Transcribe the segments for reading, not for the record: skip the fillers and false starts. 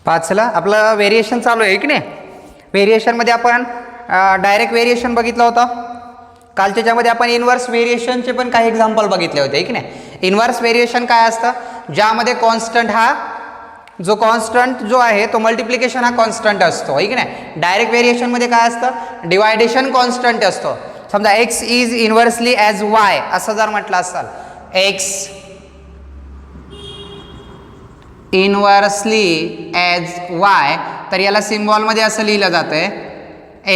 पाचला आपलं व्हेरिएशन चालू आहे की नाही. व्हेरिएशनमध्ये आपण डायरेक्ट व्हेरिएशन बघितलं होतं. कालच्या ज्यामध्ये आपण इन्व्हर्स व्हेरिएशनचे पण काही एक्झाम्पल बघितले होते की नाही. इन्व्हर्स व्हेरिएशन काय असतं, ज्यामध्ये कॉन्स्टंट हा जो कॉन्स्टंट जो आहे तो मल्टिप्लिकेशन हा कॉन्स्टंट असतो आहे की नाही. डायरेक्ट व्हेरिएशनमध्ये काय असतं, डिवायडेशन कॉन्स्टंट असतो. समजा x is inversely as Y असं जर म्हटलं असाल, एक्स इन्व्हर्सली ॲज वाय, तर याला सिम्बॉलमध्ये असं लिहिलं जातं आहे,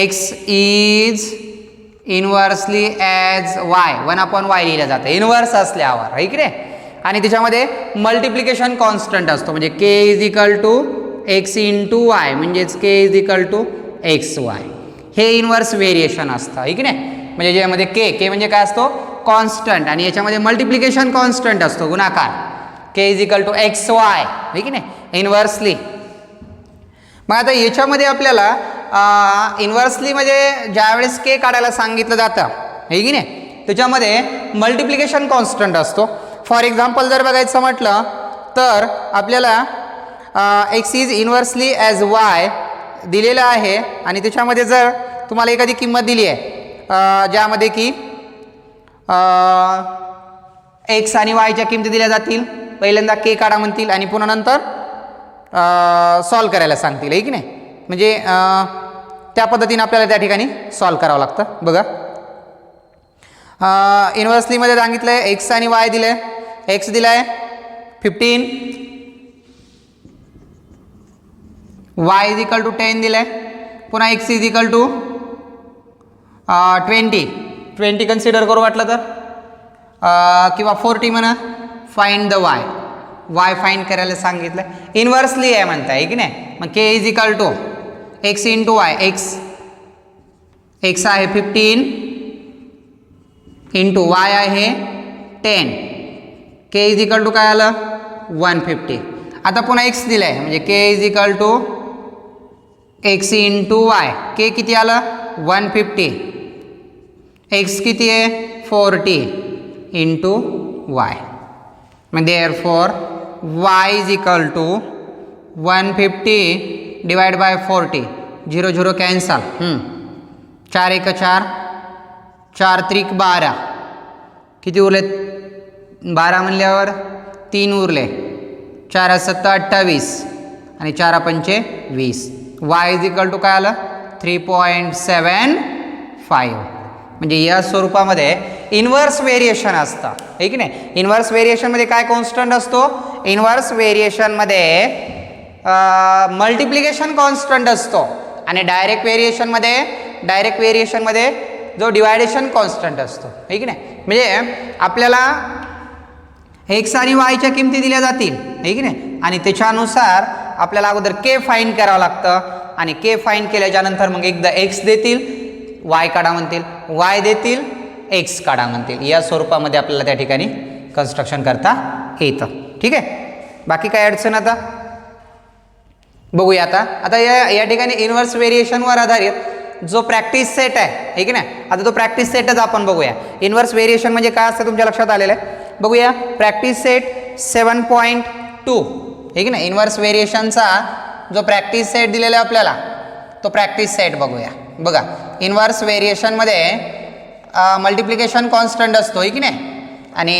x is inversely as Y, 1/y लिहिलं जातं इन्व्हर्स असल्यावर आहे की नाही. आणि त्याच्यामध्ये मल्टिप्लिकेशन कॉन्स्टंट असतो, म्हणजे k is equal to x into y, म्हणजेच k is equal to x y. हे इन्व्हर्स व्हेरिएशन असतं आहे की नाही. म्हणजे ज्यामध्ये k म्हणजे काय असतो, कॉन्स्टंट, आणि याच्यामध्ये मल्टिप्लिकेशन कॉन्स्टंट असतो, गुणाकार, k is equal to x y आहे की नाही, इन्व्हर्सली. मग आता याच्यामध्ये आपल्याला इन्व्हर्सलीमध्ये ज्यावेळेस k काढायला सांगितलं जातं आहे की नाही, त्याच्यामध्ये मल्टिप्लिकेशन कॉन्स्टंट असतो. फॉर एक्झाम्पल जर बघायचं म्हटलं तर आपल्याला x is inversely as Y दिलेलं आहे, आणि त्याच्यामध्ये जर तुम्हाला एखादी किंमत दिली आहे ज्यामध्ये की एक्स आणि वायच्या किमती दिल्या जातील, पहिल्यांदा k काढा म्हणतील आणि पुन्हा नंतर सॉल्व करायला सांगतील आहे की नाही. म्हणजे त्या पद्धतीने आपल्याला त्या ठिकाणी सॉल्व करावं लागतं. बघा, इन्व्हर्सलीमध्ये सांगितलं आहे एक्स आणि वाय दिलं आहे. एक्स दिला आहे 15, वाय इज इक्वल टू 10 दिलं आहे, पुन्हा x is equal to 20 consider करू वाटलं तर, किंवा 40 म्हणा. Find the y, y find करायला सांगितलं, इन्व्हर्सली आहे म्हणता आहे की नाही. मग k is equal to x into y, x आहे 15 इंटू वाय आहे 10, k इज इक्वल टू काय आलं 150. आता पुन्हा x दिलं आहे, म्हणजे k is equal to x into y, k किती आलं 150, x किती आहे 40 इंटू वाय. मग therefore y is equal to 150 divide by 40, 0 0 cancel, 4 1 4, 4 त्रिक 12, किती उरले 12 म्हणल्यावर 3 उरले, 4 7 28 आणि 4 पंचे 20. वाय इज इक्वल टू काय आलं 3.75. म्हणजे या स्वरूपामध्ये इन्व्हर्स व्हेरिएशन असतं आहे की नाही. इन्व्हर्स व्हेरिएशनमध्ये काय कॉन्स्टंट असतो, इन्व्हर्स व्हेरिएशनमध्ये मल्टिप्लिकेशन कॉन्स्टंट असतो, आणि डायरेक्ट व्हेरिएशनमध्ये जो डिवायडेशन कॉन्स्टंट असतो आहे की नाही. म्हणजे आपल्याला एक्स आणि वायच्या किमती दिल्या जातील आहे की नाही, आणि त्याच्यानुसार आपल्याला अगोदर k फाइंड करावं लागतं, आणि k फाइंड केल्याच्यानंतर मग एकदा x देतील, y काढा म्हणतील, y देतील, x काढा म्हणतील. या स्वरूपामध्ये आपल्याला त्या ठिकाणी कन्स्ट्रक्शन करता येतं. ठीक आहे, बाकी काय अडचण आता बघूया. आता या ठिकाणी इन्व्हर्स व्हेरिएशनवर आधारित जो प्रॅक्टिस सेट आहे की नाही, आता तो प्रॅक्टिस सेटच आपण बघूया. इन्व्हर्स व्हेरिएशन म्हणजे काय असतं तुमच्या लक्षात आलेलं आहे. बघूया प्रॅक्टिस सेट 7.2 आहे की नाही. इन्व्हर्स व्हेरिएशनचा जो प्रॅक्टिस सेट दिलेला आहे आपल्याला, तो प्रॅक्टिस सेट बघूया. बघा, इन्व्हर्स व्हेरिएशनमध्ये मल्टिप्लिकेशन कॉन्स्टंट असतो आहे की नाही, आणि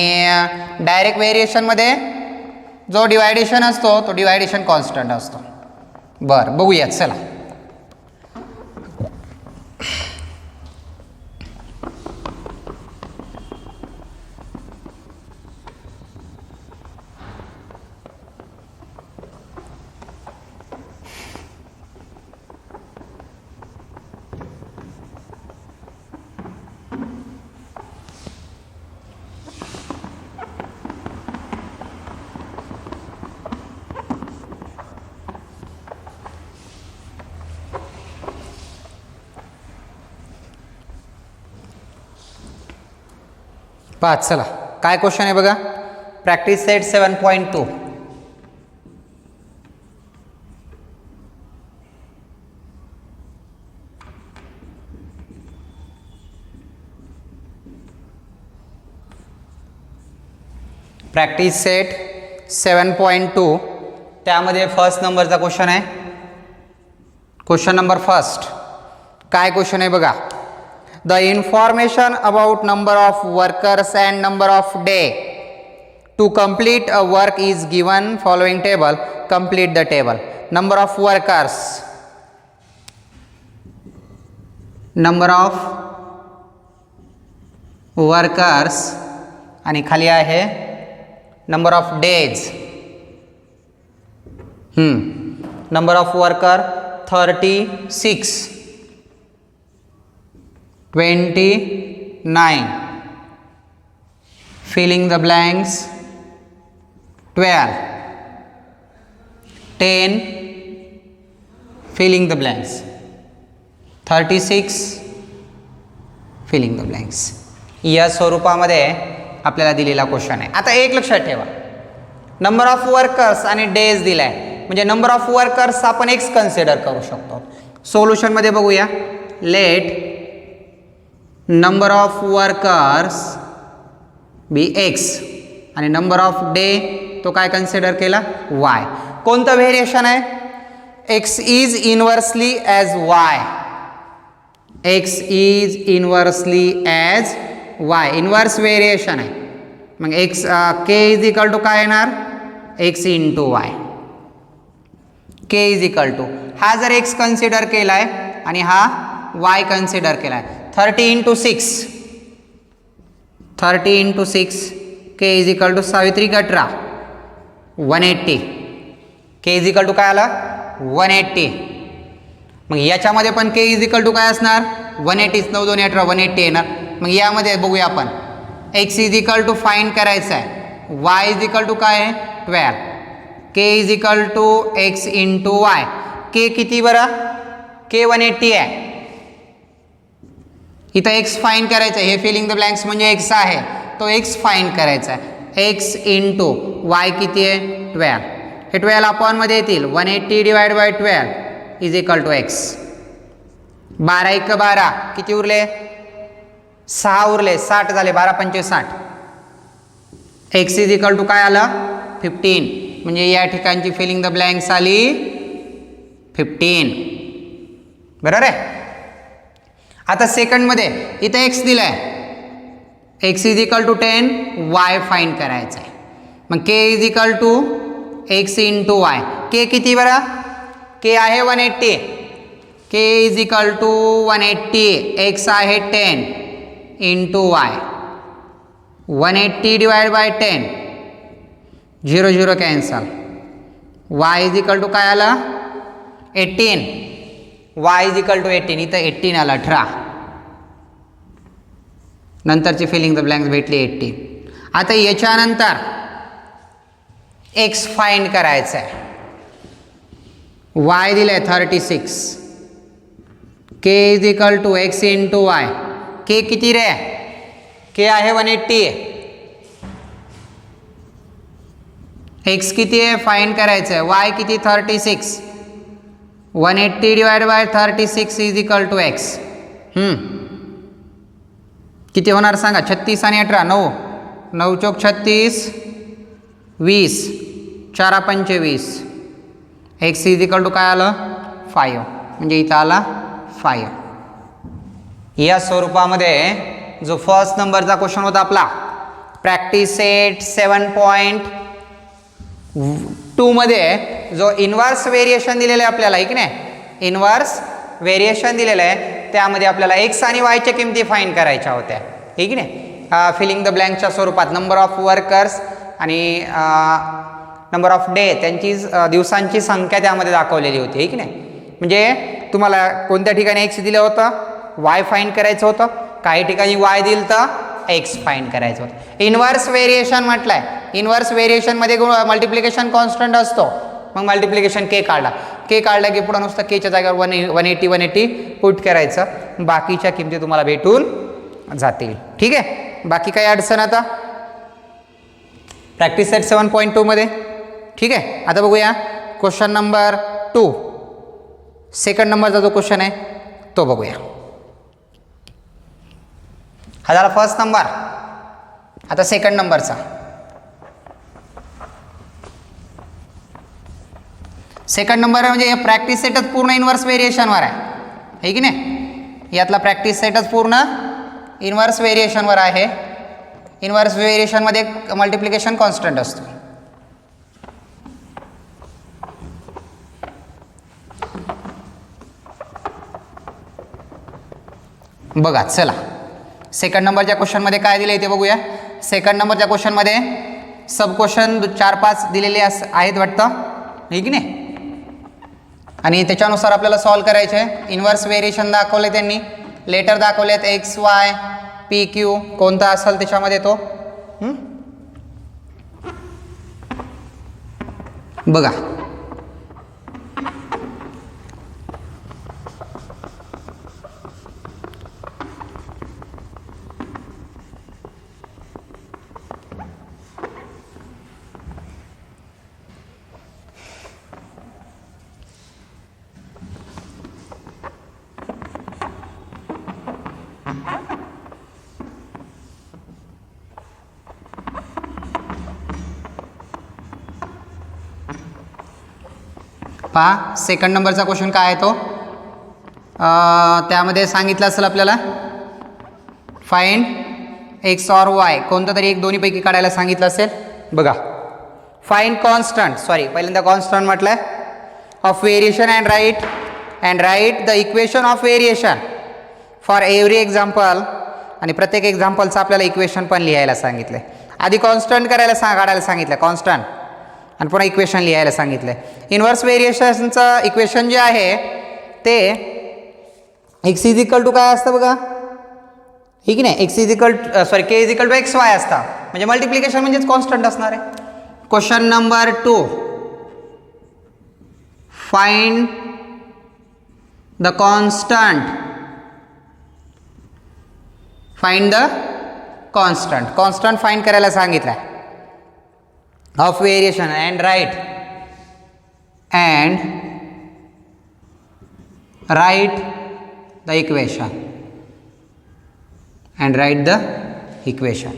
डायरेक्ट व्हेरिएशनमध्ये जो डिवायडेशन असतो तो डिवायडेशन कॉन्स्टंट असतो. बरं, बघूयात चला. पाच, चला काय क्वेश्चन आहे बघा. Practice set 7.2. प्रॅक्टिस सेट 7.2 त्यामध्ये फर्स्ट नंबरचा क्वेश्चन आहे. क्वेश्चन नंबर फर्स्ट काय क्वेश्चन आहे बघा. The information about number of workers and number of day to complete a work is given following table. Complete the table. Number of workers, number of workers आणि खाली आहे number of days. Number of worker 36, 29, filling the blanks 12, 10, filling the blanks 36, filling the blanks. या स्वरूपामध्ये आपल्याला दिलेला question आहे. आता एक लक्षात ठेवा, नंबर ऑफ वर्कर्स आणि डेज दिलाय म्हणजे नंबर ऑफ वर्कर्स आपण एक्स कन्सिडर करू शकतो. सोल्युशनमध्ये बघूया. Let number of workers be x आणि नंबर ऑफ डे तो काय कन्सिडर केला वाय. कोणतं व्हेरिएशन आहे. X is inversely as y. X is inversely as y. Inverse variation आहे. मग x k is equal to काय येणार x into Y. K is equal to हा जर एक्स कन्सिडर केला आहे आणि हा वाय कन्सिडर केला आहे. 30 into 6, 30 into 6 k is equal to सावित्री 18, 180. के इज इक्वल टू काय आला 180. मग याच्यामध्ये पण के इज इक्वल टू काय असणार 180. 9 2 18 180 येणार. मग यामध्ये बघूया आपण X is equal to find करायचं आहे. वाय इज इक्वल टू काय आहे 12. K is equal to x into Y. K किती बरं के 180 आहे. इथं एक्स फाइंड करायचं आहे. हे फिलिंग द ब्लँक्स म्हणजे एक्स आहे तो एक्स फाइंड करायचा आहे. एक्स इंटू वाय किती आहे 12. हे 12 अपॉनमध्ये येतील 180 divide by 12 is equal to x. 12 1 12 किती उरले 6 उरले 60 झाले 12 पंचे 60. एक्स इज इक्वल टू काय आलं 15 म्हणजे या ठिकाणची फिलिंग द ब्लँक्स आली 15. बरोबर आहे. आता सेकंडमध्ये इथं एक्स दिलाय. X is equal to 10 Y find करायचं आहे. मग K is equal to x into Y. K किती बरं के आहे 180. के इज इक्वल टू 180. एक्स आहे 10 into Y. 180 divide by 10 0 0 cancel. Y is equal to काय आला 18. Y is equal to 18. इथं 18 आला 18. नंतरची फिलिंग द ब्लँक्स भेटली 80. आता याच्यानंतर एक्स फाइंड करायचं आहे. वाय दिलंय 36. K is equal to x into Y. K किती रे के आहे 180. एक्स किती आहे फाइंड करायचं आहे. वाय किती 36. 180 divide by 36 is equal to x. किती होणार सांगा 36 आणि 18 9 9 चौक 36 20 4 पंचे 20. एक्स इज इक्वल टू काय आलं 5 म्हणजे इथं आला 5. या स्वरूपामध्ये जो फर्स्ट नंबरचा क्वेश्चन होता आपला प्रॅक्टिस सेट 7.2 मध्ये जो इन्व्हर्स व्हेरिएशन दिलेलं आहे आपल्याला की नाही. इन्व्हर्स व्हेरिएशन दिलेलं आहे त्यामध्ये आपल्याला एक्स आणि वायच्या किमती फाइंड करायच्या होत्या ठीक आहे नाही. फिलिंग द ब्लँकच्या स्वरूपात नंबर ऑफ वर्कर्स आणि नंबर ऑफ डे त्यांची दिवसांची संख्या त्यामध्ये दाखवलेली होती आहे की नाही. म्हणजे तुम्हाला कोणत्या ठिकाणी एक्स दिलं होतं वाय फाइंड करायचं होतं. काही ठिकाणी वाय दिलं तर एक्स फाइंड करायचं होतं. इन्व्हर्स व्हेरिएशन म्हटलंय. इन्व्हर्स व्हेरिएशनमध्ये मल्टिप्लिकेशन कॉन्स्टंट असतो. मग मल्टिप्लिकेशन के काढला. के काढला की पुढं नुसतं केच्या जागेवर 180 पुट करायचं. बाकीच्या किमती तुम्हाला भेटून जातील ठीक आहे. बाकी काही अडचण आता प्रॅक्टिस सेट 7.2 मध्ये ठीक आहे. आता बघूया क्वेश्चन नंबर 2. सेकंड नंबरचा जो क्वेश्चन आहे तो बघूया. हा झाला फर्स्ट नंबर. आता सेकंड नंबरचा सेकंड नंबर म्हणजे हे प्रॅक्टिस सेटच पूर्ण इन्व्हर्स व्हेरिएशनवर आहे की नाही. यातला प्रॅक्टिस सेटच पूर्ण इन्व्हर्स व्हेरिएशनवर आहे. इन्व्हर्स व्हेरिएशनमध्ये मल्टिप्लिकेशन कॉन्स्टंट असतो. बघा चला सेकंड नंबरच्या क्वेश्चनमध्ये काय दिलं ते बघूया. सेकंड नंबरच्या क्वेश्चनमध्ये सब क्वेश्चन 4-5 दिलेले आहेत वाटतं, हे की नाही. आणि त्याच्यानुसार आपल्याला सॉल्व करायचे आहे. इन्व्हर्स व्हेरिएशन दाखवले त्यांनी, लेटर दाखवलेत एक्स वाय पी क्यू, कोणता असेल त्याच्यामध्ये तो. बघा पहा सेकंड नंबरचा क्वेश्चन काय आहे तो. त्यामध्ये सांगितलं असेल आपल्याला फाइंड एक्स ऑर वाय, कोणतं तरी एक दोन्हीपैकी काढायला सांगितलं असेल. बघा फाइंड कॉन्स्टंट, सॉरी पहिल्यांदा कॉन्स्टंट म्हटलं of variation and write the equation of variation for every example. आणि प्रत्येक एक्झाम्पलचं आपल्याला इक्वेशन पण लिहायला सांगितलं. आधी कॉन्स्टंट काढायला सांगितलं कॉन्स्टंट, आणि पुन्हा इक्वेशन लिहायला सांगितलं आहे. इन्व्हर्स व्हेरिएशनचं इक्वेशन जे आहे ते एक्स इज इक्वल टू काय असतं बघा, ठीक नाही. X is equal k is equal to x y असतं, म्हणजे मल्टिप्लिकेशन म्हणजेच कॉन्स्टंट असणार आहे. Question number 2 find the constant. Find the constant find करायला सांगितलं आहे of variation and write the equation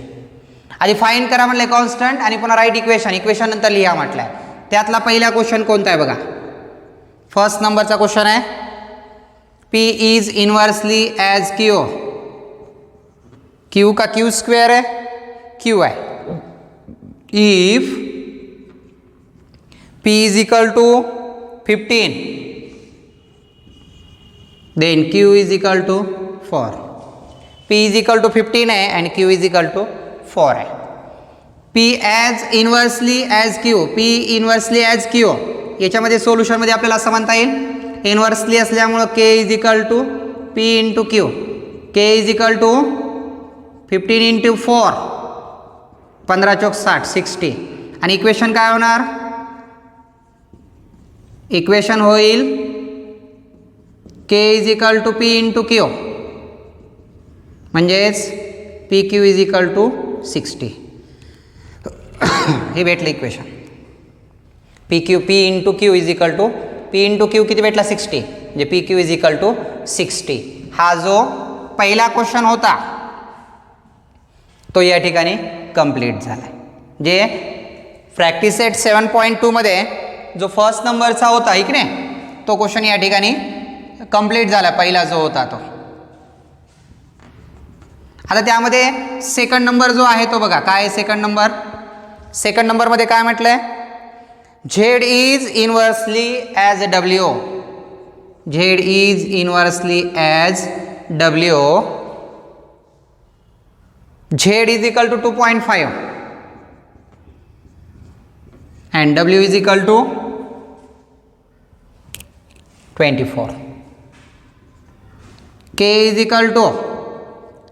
आधी फाइंड करा म्हटलंय कॉन्स्टंट आणि पुन्हा राईट इक्वेशन नंतर लिहा म्हटलंय. त्यातला पहिला क्वेश्चन कोणता आहे बघा. फर्स्ट नंबरचा क्वेश्चन आहे P is inversely as Q. Q का क्यू स्क्वेअर आहे, क्यू आहे. If P is equal to 15 then Q is equal to 4. P is equal to 15 है and Q is equal to 4 है. P as inversely as Q, P inversely as Q याच्यामध्ये सोल्युशनमध्ये आपल्याला असं म्हणता येईल inversely असल्यामुळं K is equal to P into Q. K is equal to 15 into 4, 15 चौक 60, 60. आणि equation काय होणार, इक्वेशन होईल K is equal to P into Q, म्हणजेच P Q is equal to 60. हे भेटलं equation. P into Q is equal to P into Q किती भेटला 60, म्हणजे P Q is equal to 60. हा जो पहिला क्वेश्चन होता तो या ठिकाणी कंप्लीट झाला. जे प्रॅक्टिस सेट 7.2 मध्ये जो फर्स्ट नंबरचा होता इकडे तो क्वेश्चन या ठिकाणी कंप्लीट झाला, पहिला जो होता तो. आता त्यामध्ये सेकंड नंबर जो आहे तो बघा काय आहे. सेकंड नंबरमध्ये काय म्हटलंय, Z is inversely as W. Z is inversely as W. Z is equal to 2.5 and W is equal to 24. K is equal to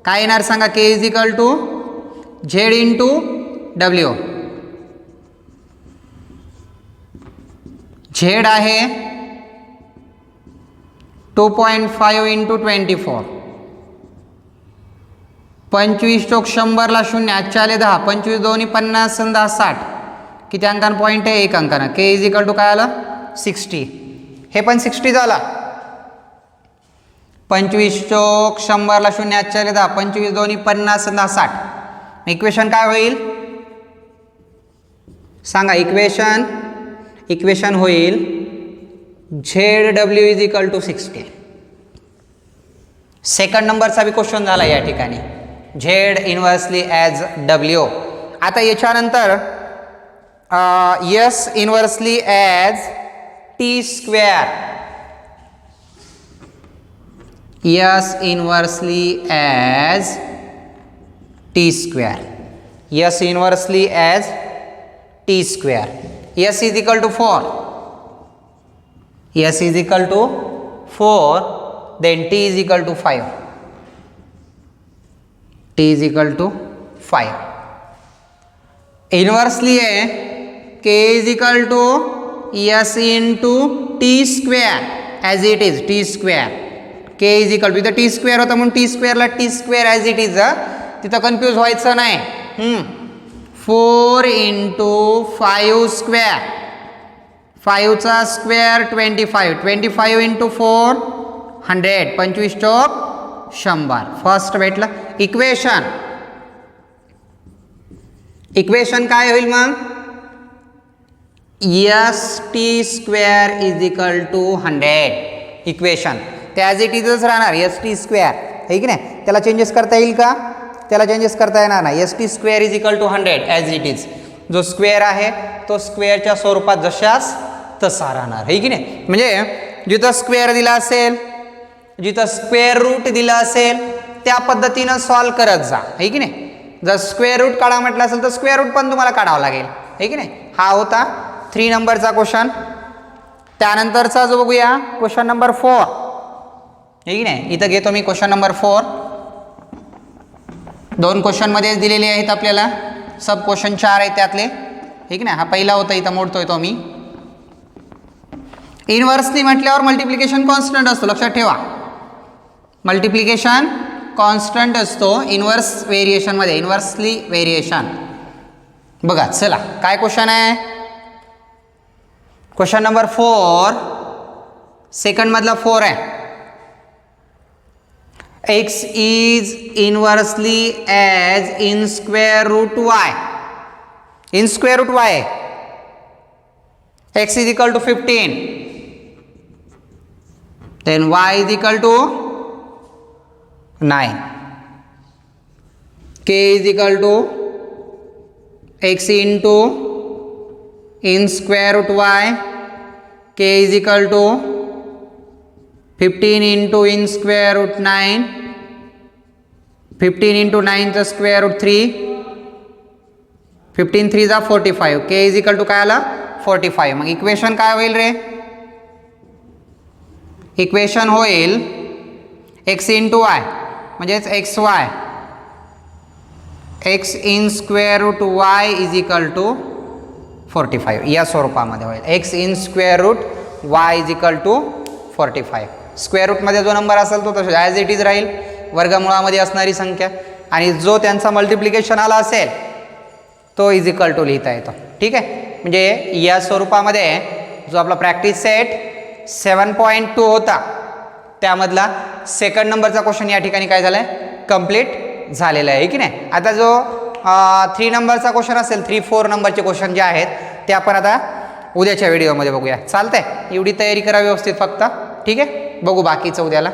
काय येणार सांगा. K is equal to Z into W. Z आहे 2.5 into 24. 25 चौक 100 ला 0, आजच्या आले 10, 25 दोन्ही 50 आणि 10 60. किती अंकान पॉईंट आहे, 1 अंकानं. K इज इक्वल टू काय आलं 60. हे पण 60 झाला. 25 चौक 100 ला 0, आजच्या आले 10, 25 दोन्ही 50 आणि 10 60. इक्वेशन काय होईल सांगा. इक्वेशन होईल ZW is equal to 60. Second नंबरचा बी क्वेश्चन झाला या ठिकाणी. Z inversely as W. आता याच्यानंतर S inversely as T². S inversely as T². S inversely as T². S is equal to 4. S is equal to 4. Then T is equal to 5. T is equal to 5. Inversely K is equal to S into T² as it is T². K is equal to इथं T² होता म्हणून T² T² as it is. तिथं confuse व्हायचं नाही. 4 into 5². 5चा square 25. 25 into 4 100. 25 चौक 100. First भेटलं. Equation काय होईल मग? ST² is equal to 100. Equation as it इजच राहणार. ST² आहे की नाही. त्याला चेंजेस करता येईल का? त्याला चेंजेस करता येणार नाही. ST² is equal to 100 as it is. जो स्क्वेअर आहे तो स्क्वेअरच्या स्वरूपात जशाच तसा राहणार आहे की नाही. म्हणजे जिथं स्क्वेअर दिला असेल, जिथं स्क्वेअर रूट दिलं असेल त्या पद्धतीनं सॉल्व करत जा आहे की नाही. जर स्क्वेअर रूट काढा म्हटलं असेल तर स्क्वेअर रूट पण तुम्हाला काढावं लागेल आहे की नाही. हा होता 3 नंबरचा क्वेश्चन. त्यानंतरचा जो बघूया क्वेश्चन नंबर 4 आहे की नाही. इथं घेतो मी क्वेश्चन नंबर 4. 2 क्वेश्चनमध्येच दिलेले आहेत आपल्याला. सब क्वेश्चन 4 आहेत त्यातले ठीक नाही. हा पहिला होता, इथं मोडतोय तो मी. इन्व्हर्सली म्हटल्यावर मल्टिप्लिकेशन कॉन्स्टंट असतो, लक्षात ठेवा. मल्टिप्लिकेशन कॉन्स्टंट असतो इन्व्हर्स व्हेरिएशनमध्ये. इन्व्हर्सली व्हेरिएशन बघा. चला काय क्वेश्चन आहे. क्वेश्चन नंबर 4 सेकंड मधला 4 आहे. X is inversely as in square root y. In square root y. X is equal to 15. Then y is equal to 9. K is equal to x into in square root y. K is equal to 15 into in square root 9. 15 into 9 चा square root 3. 15 3 जा 45. K is equal to काय आला 45. मग equation काय होईल रे. Equation होईल x into y म्हणजेच xy. x in square root y is equal to 45 या स्वरूपामध्ये होईल. x in square root y is equal to 45. Square रूटमध्ये जो नंबर असेल तो तसं ॲज इट इज राहील. वर्गमुळामध्ये असणारी संख्या आणि जो त्यांचा मल्टिप्लिकेशन आला असेल तो इज इक्वल टू लिहिता येतो. ठीक आहे. म्हणजे या स्वरूपामध्ये जो आपला प्रॅक्टिस सेट 7.2 होता त्यामधला सेकंड नंबरचा क्वेश्चन या ठिकाणी काय झाला आहे कंप्लीट झालेला आहे की नाही. आता जो 3 नंबरचा क्वेश्चन असेल 3-4 नंबरचे क्वेश्चन जे आहेत ते आपण आता उद्याच्या व्हिडिओमध्ये बघूया. चालतंय. एवढी तयारी करा व्यवस्थित फक्त. ठीक आहे. बघू बाकीचं उद्याला.